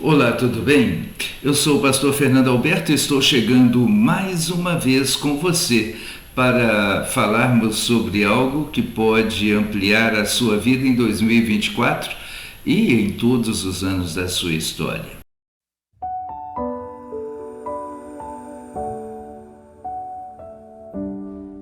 Olá, tudo bem? Eu sou o pastor Fernando Alberto e estou chegando mais uma vez com você para falarmos sobre algo que pode ampliar a sua vida em 2024 e em todos os anos da sua história.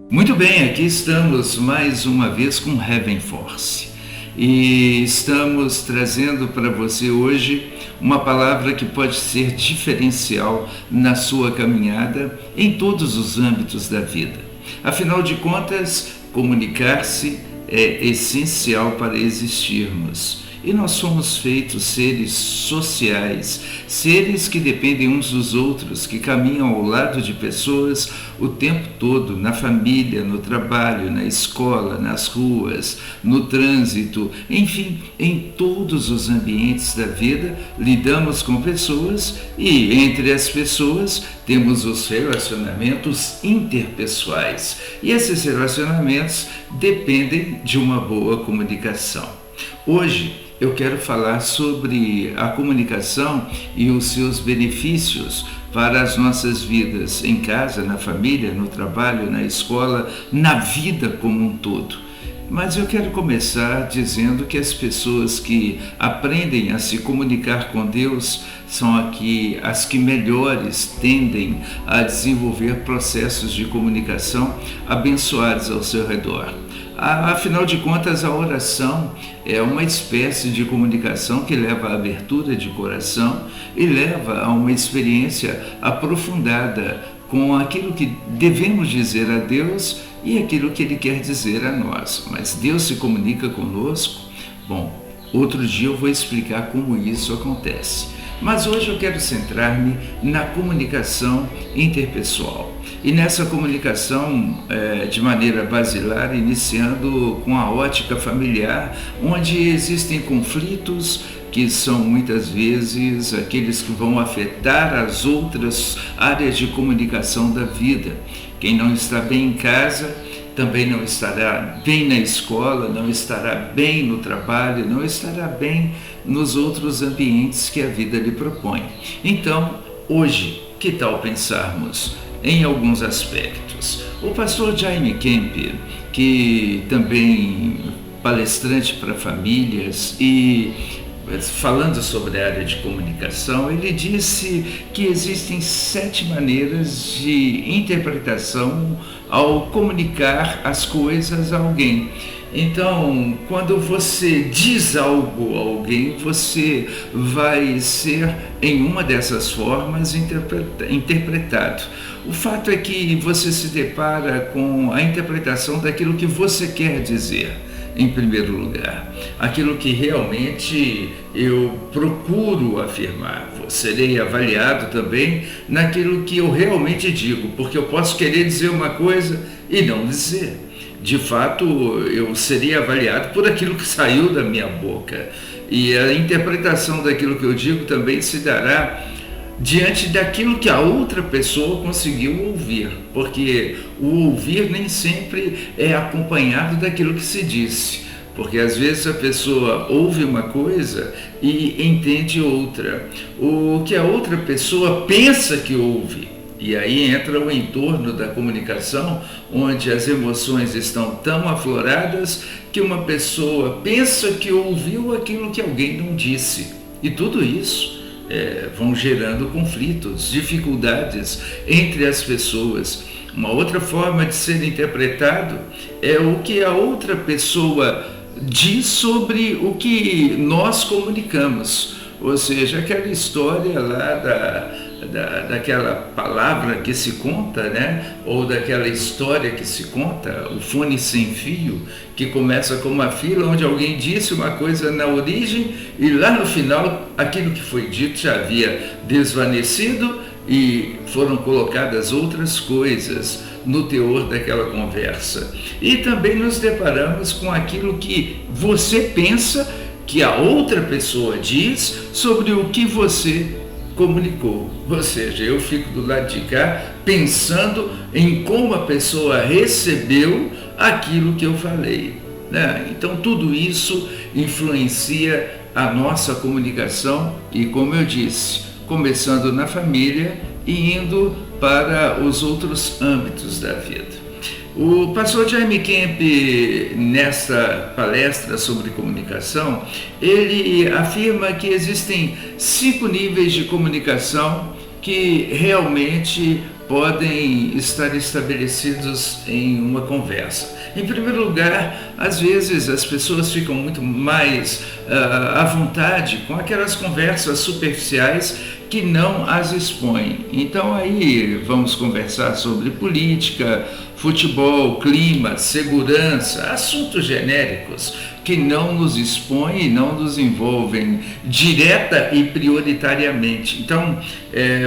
Muito bem, aqui estamos mais uma vez com Heaven Force e estamos trazendo para você hoje uma palavra que pode ser diferencial na sua caminhada em todos os âmbitos da vida. Afinal de contas, comunicar-se é essencial para existirmos. E nós somos feitos seres sociais, seres que dependem uns dos outros, que caminham ao lado de pessoas o tempo todo, na família, no trabalho, na escola, nas ruas, no trânsito, enfim, em todos os ambientes da vida, lidamos com pessoas e, entre as pessoas, temos os relacionamentos interpessoais. E esses relacionamentos dependem de uma boa comunicação. Hoje, eu quero falar sobre a comunicação e os seus benefícios para as nossas vidas, em casa, na família, no trabalho, na escola, na vida como um todo. Mas eu quero começar dizendo que as pessoas que aprendem a se comunicar com Deus são as que melhores tendem a desenvolver processos de comunicação abençoados ao seu redor. Afinal de contas, a oração é uma espécie de comunicação que leva à abertura de coração e leva a uma experiência aprofundada com aquilo que devemos dizer a Deus e aquilo que Ele quer dizer a nós. Mas Deus se comunica conosco? Bom, outro dia eu vou explicar como isso acontece. Mas hoje eu quero centrar-me na comunicação interpessoal. E nessa comunicação de maneira basilar, iniciando com a ótica familiar, onde existem conflitos que são muitas vezes aqueles que vão afetar as outras áreas de comunicação da vida. Quem não está bem em casa também não estará bem na escola, não estará bem no trabalho, não estará bem nos outros ambientes que a vida lhe propõe. Então, hoje, que tal pensarmos em alguns aspectos? O pastor Jaime Kemp, que também palestrante para famílias e falando sobre a área de comunicação, ele disse que existem 7 maneiras de interpretação ao comunicar as coisas a alguém. Então, quando você diz algo a alguém, você vai ser, em uma dessas formas, interpretado. O fato é que você se depara com a interpretação daquilo que você quer dizer, em primeiro lugar. Aquilo que realmente eu procuro afirmar. Serei avaliado também naquilo que eu realmente digo, porque eu posso querer dizer uma coisa e não dizer. De fato, eu seria avaliado por aquilo que saiu da minha boca. E a interpretação daquilo que eu digo também se dará diante daquilo que a outra pessoa conseguiu ouvir, porque o ouvir nem sempre é acompanhado daquilo que se disse, porque às vezes a pessoa ouve uma coisa e entende outra, o que a outra pessoa pensa que ouve. E aí entra o entorno da comunicação, onde as emoções estão tão afloradas que uma pessoa pensa que ouviu aquilo que alguém não disse. E tudo isso vão gerando conflitos, dificuldades entre as pessoas. Uma outra forma de ser interpretado é o que a outra pessoa diz sobre o que nós comunicamos. Ou seja, aquela história lá daquela palavra que se conta, né? Ou daquela história que se conta, o fone sem fio, que começa com uma fila onde alguém disse uma coisa na origem e lá no final aquilo que foi dito já havia desvanecido e foram colocadas outras coisas no teor daquela conversa. E também nos deparamos com aquilo que você pensa que a outra pessoa diz sobre o que você comunicou. Ou seja, eu fico do lado de cá pensando em como a pessoa recebeu aquilo que eu falei, né? Então tudo isso influencia a nossa comunicação e, como eu disse, começando na família e indo para os outros âmbitos da vida. O pastor Jaime Kemp, nesta palestra sobre comunicação, ele afirma que existem 5 níveis de comunicação que realmente podem estar estabelecidos em uma conversa. Em primeiro lugar, às vezes as pessoas ficam muito mais à vontade com aquelas conversas superficiais que não as expõem. Então aí vamos conversar sobre política, futebol, clima, segurança, assuntos genéricos que não nos expõem e não nos envolvem direta e prioritariamente. Então,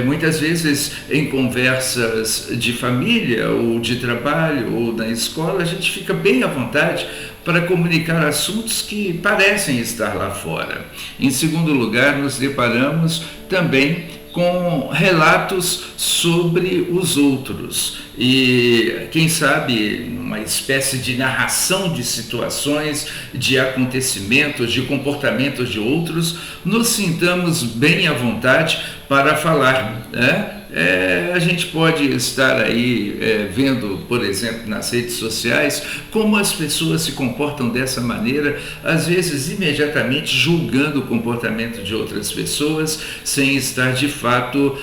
muitas vezes em conversas de família ou de trabalho ou na escola, a gente fica bem à vontade para comunicar assuntos que parecem estar lá fora. Em segundo lugar, nos deparamos também com relatos sobre os outros e, quem sabe, uma espécie de narração de situações, de acontecimentos, de comportamentos de outros, nos sintamos bem à vontade para falar, né? A gente pode estar aí vendo, por exemplo, nas redes sociais, como as pessoas se comportam dessa maneira, às vezes imediatamente julgando o comportamento de outras pessoas, sem estar de fato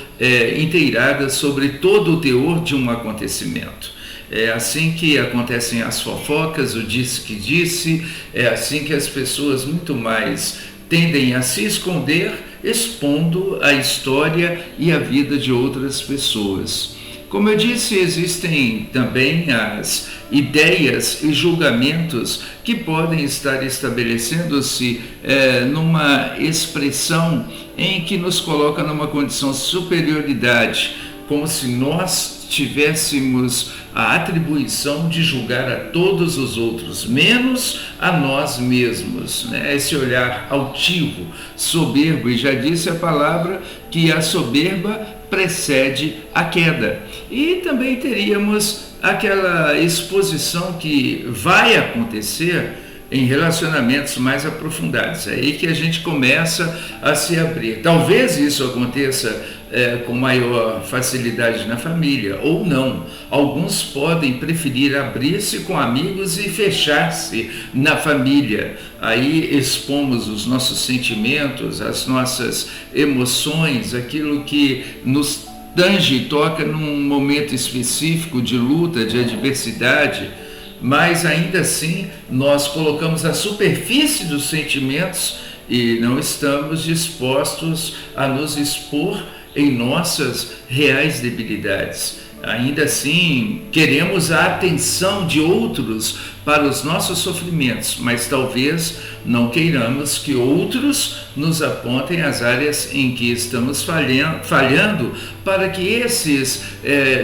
inteiradas sobre todo o teor de um acontecimento. É assim que acontecem as fofocas, o disse que disse, é assim que as pessoas muito mais tendem a se esconder, expondo a história e a vida de outras pessoas. Como eu disse, existem também as ideias e julgamentos que podem estar estabelecendo-se numa expressão em que nos coloca numa condição de superioridade, como se nós tivéssemos a atribuição de julgar a todos os outros, menos a nós mesmos, né? Esse olhar altivo, soberbo, e já disse a palavra que a soberba precede a queda. E também teríamos aquela exposição que vai acontecer em relacionamentos mais aprofundados. É aí que a gente começa a se abrir. Talvez isso aconteça com maior facilidade na família, ou não. Alguns podem preferir abrir-se com amigos e fechar-se na família. Aí expomos os nossos sentimentos, as nossas emoções, aquilo que nos tange e toca num momento específico de luta, de adversidade, mas ainda assim nós colocamos a superfície dos sentimentos e não estamos dispostos a nos expor em nossas reais debilidades. Ainda assim, queremos a atenção de outros para os nossos sofrimentos, mas talvez não queiramos que outros nos apontem as áreas em que estamos falhando para que esses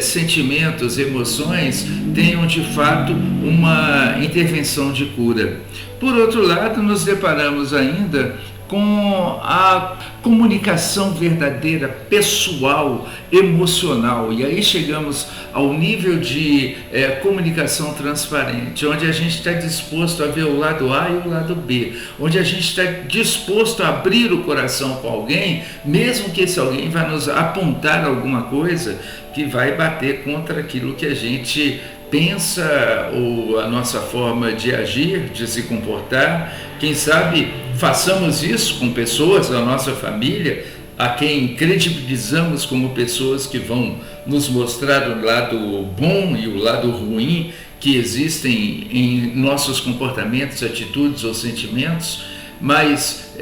sentimentos, emoções tenham de fato uma intervenção de cura. Por outro lado, nos deparamos ainda com a comunicação verdadeira, pessoal, emocional. E aí chegamos ao nível de comunicação transparente, onde a gente está disposto a ver o lado A e o lado B, onde a gente está disposto a abrir o coração com alguém, mesmo que esse alguém vá nos apontar alguma coisa que vai bater contra aquilo que a gente pensa ou a nossa forma de agir, de se comportar. Quem sabe façamos isso com pessoas da nossa família, a quem credibilizamos como pessoas que vão nos mostrar o lado bom e o lado ruim que existem em nossos comportamentos, atitudes ou sentimentos, mas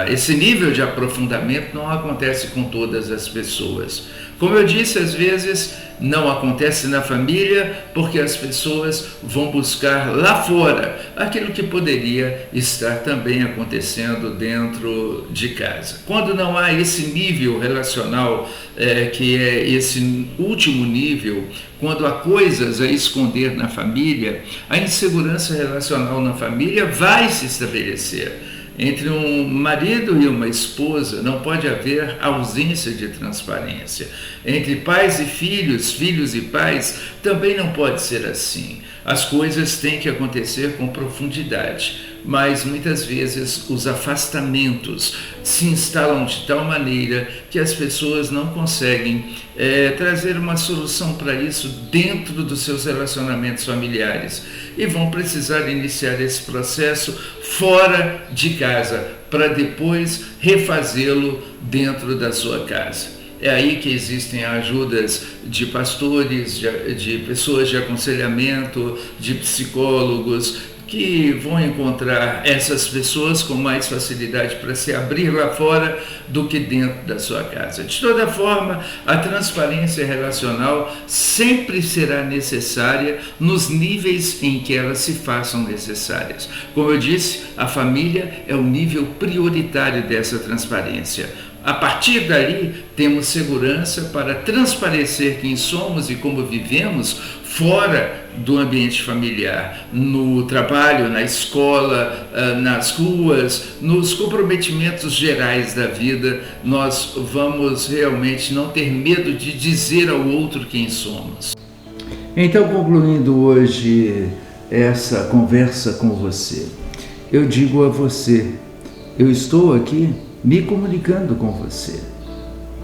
esse nível de aprofundamento não acontece com todas as pessoas. Como eu disse, às vezes não acontece na família porque as pessoas vão buscar lá fora aquilo que poderia estar também acontecendo dentro de casa. Quando não há esse nível relacional, que é esse último nível, quando há coisas a esconder na família, a insegurança relacional na família vai se estabelecer. Entre um marido e uma esposa não pode haver ausência de transparência. Entre pais e filhos, filhos e pais, também não pode ser assim. As coisas têm que acontecer com profundidade. mas muitas vezes os afastamentos se instalam de tal maneira que as pessoas não conseguem trazer uma solução para isso dentro dos seus relacionamentos familiares e vão precisar iniciar esse processo fora de casa para depois refazê-lo dentro da sua casa. É aí que existem ajudas de pastores, de pessoas de aconselhamento, de psicólogos, que vão encontrar essas pessoas com mais facilidade para se abrir lá fora do que dentro da sua casa. De toda forma, a transparência relacional sempre será necessária nos níveis em que elas se façam necessárias. Como eu disse, a família é o nível prioritário dessa transparência. A partir dali, temos segurança para transparecer quem somos e como vivemos fora do ambiente familiar, no trabalho, na escola, nas ruas, nos comprometimentos gerais da vida. Nós vamos realmente não ter medo de dizer ao outro quem somos. Então, concluindo hoje essa conversa com você, eu digo a você, eu estou aqui me comunicando com você.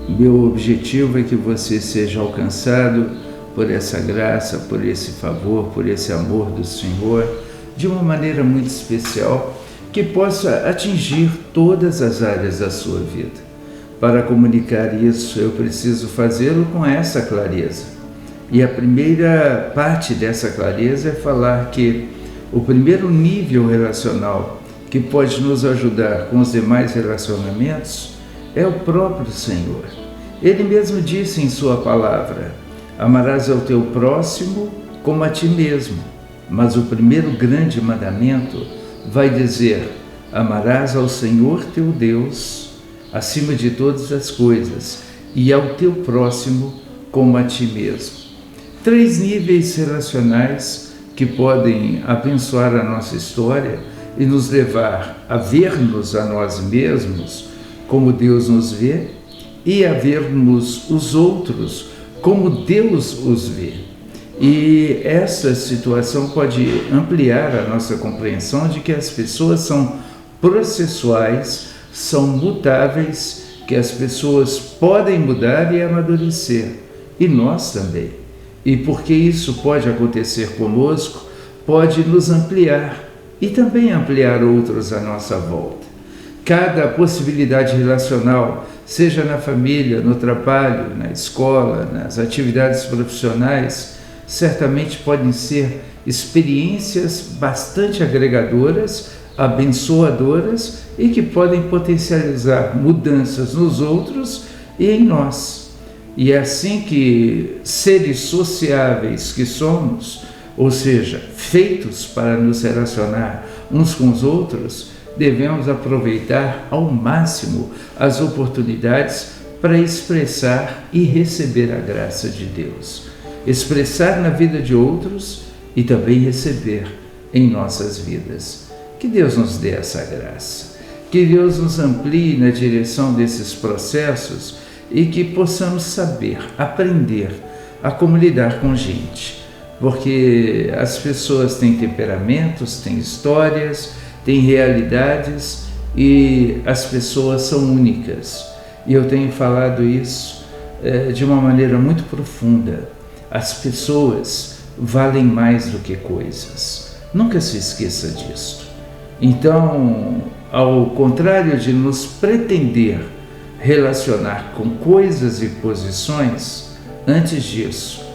Meu objetivo é que você seja alcançado por essa graça, por esse favor, por esse amor do Senhor, de uma maneira muito especial, que possa atingir todas as áreas da sua vida. Para comunicar isso, eu preciso fazê-lo com essa clareza. E a primeira parte dessa clareza é falar que o primeiro nível relacional que pode nos ajudar com os demais relacionamentos é o próprio Senhor. Ele mesmo disse em sua palavra: amarás ao teu próximo como a ti mesmo. Mas o primeiro grande mandamento vai dizer: amarás ao Senhor teu Deus acima de todas as coisas e ao teu próximo como a ti mesmo. 3 níveis relacionais que podem abençoar a nossa história e nos levar a ver-nos a nós mesmos como Deus nos vê e a vermos os outros como Deus os vê. E essa situação pode ampliar a nossa compreensão de que as pessoas são processuais, são mutáveis, que as pessoas podem mudar e amadurecer, e nós também. E porque isso pode acontecer conosco, pode nos ampliar e também ampliar outros à nossa volta. Cada possibilidade relacional, seja na família, no trabalho, na escola, nas atividades profissionais, certamente podem ser experiências bastante agregadoras, abençoadoras e que podem potencializar mudanças nos outros e em nós. E é assim que seres sociáveis que somos, ou seja, feitos para nos relacionar uns com os outros, devemos aproveitar ao máximo as oportunidades para expressar e receber a graça de Deus. Expressar na vida de outros e também receber em nossas vidas. Que Deus nos dê essa graça. Que Deus nos amplie na direção desses processos e que possamos saber, aprender a como lidar com gente. Porque as pessoas têm temperamentos, têm histórias, têm realidades e as pessoas são únicas. E eu tenho falado isso de uma maneira muito profunda. As pessoas valem mais do que coisas. Nunca se esqueça disso. Então, ao contrário de nos pretender relacionar com coisas e posições, antes disso,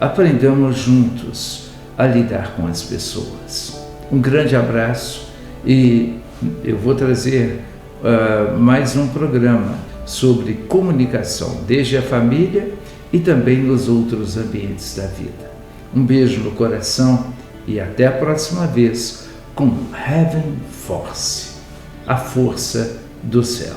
aprendamos juntos a lidar com as pessoas. Um grande abraço e eu vou trazer mais um programa sobre comunicação, desde a família e também nos outros ambientes da vida. Um beijo no coração e até a próxima vez com Heaven Force, a força do céu.